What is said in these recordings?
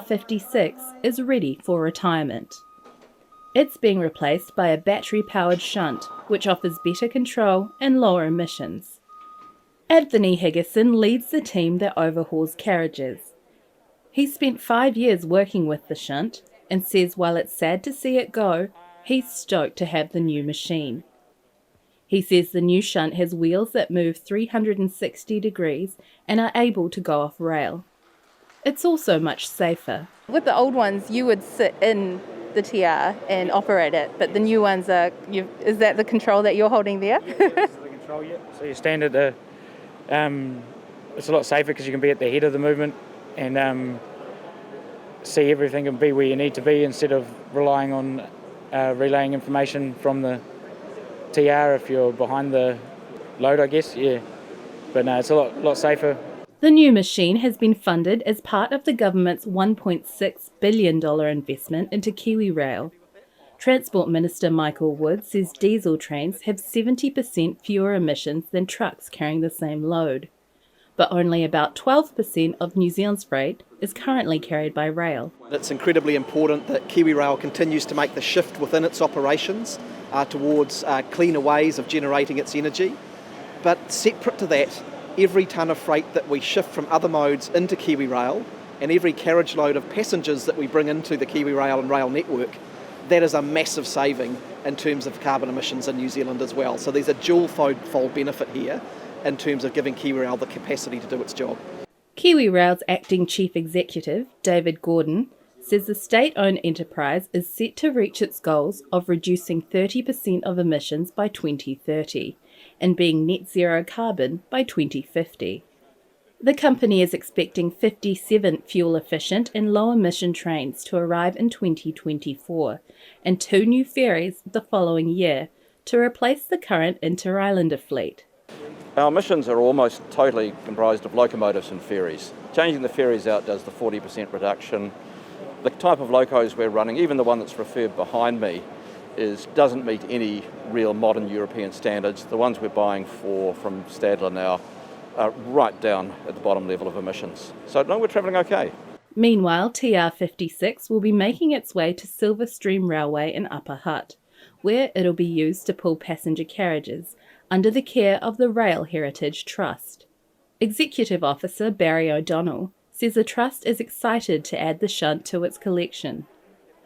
56 is ready for retirement. It's being replaced by a battery-powered shunt, which offers better control and lower emissions. Anthony Higginson leads the team that overhauls carriages. He spent 5 years working with the shunt and says while it's sad to see it go, he's stoked to have the new machine. He says the new shunt has wheels that move 360 degrees and are able to go off rail. It's also much safer. With the old ones, you would sit in the TR and operate it, but the new ones are, is that the control that you're holding there? Yeah, this is the control, yeah. So you stand at the, it's a lot safer because you can be at the head of the movement and see everything and be where you need to be instead of relying on relaying information from the TR if you're behind the load, I guess, yeah. But no, it's a lot safer. The new machine has been funded as part of the government's $1.6 billion investment into Kiwi Rail. Transport Minister Michael Wood says diesel trains have 70% fewer emissions than trucks carrying the same load. But only about 12% of New Zealand's freight is currently carried by rail. It's incredibly important that Kiwi Rail continues to make the shift within its operations towards cleaner ways of generating its energy. But separate to that, every tonne of freight that we shift from other modes into Kiwi Rail and every carriage load of passengers that we bring into the Kiwi Rail and rail network, that is a massive saving in terms of carbon emissions in New Zealand as well. So there's a dual-fold benefit here in terms of giving Kiwi Rail the capacity to do its job. Kiwi Rail's acting chief executive, David Gordon, says the state-owned enterprise is set to reach its goals of reducing 30% of emissions by 2030 and being net zero carbon by 2050. The company is expecting 57 fuel-efficient and low-emission trains to arrive in 2024 and 2 new ferries the following year to replace the current inter-islander fleet. Our emissions are almost totally comprised of locomotives and ferries. Changing the ferries out does the 40% reduction. The type of locos we're running, even the one that's referred behind me, doesn't meet any real modern European standards. The ones we're buying from Stadler now are right down at the bottom level of emissions. So no, we're travelling okay. Meanwhile, TR56 will be making its way to Silverstream Railway in Upper Hutt, where it'll be used to pull passenger carriages under the care of the Rail Heritage Trust. Executive Officer Barry O'Donnell says the Trust is excited to add the shunt to its collection.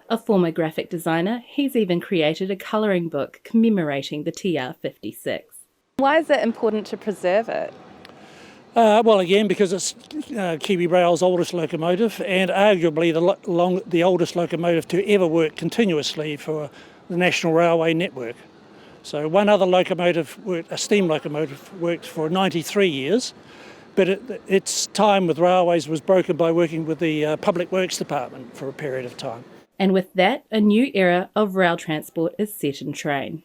A former graphic designer, he's even created a colouring book commemorating the TR56. Why is it important to preserve it? Well, again, because it's Kiwi Rail's oldest locomotive and arguably the oldest locomotive to ever work continuously for the National Railway network. So one other locomotive, a steam locomotive, worked for 93 years, but its time with railways was broken by working with the Public Works Department for a period of time. And with that, a new era of rail transport is set in train.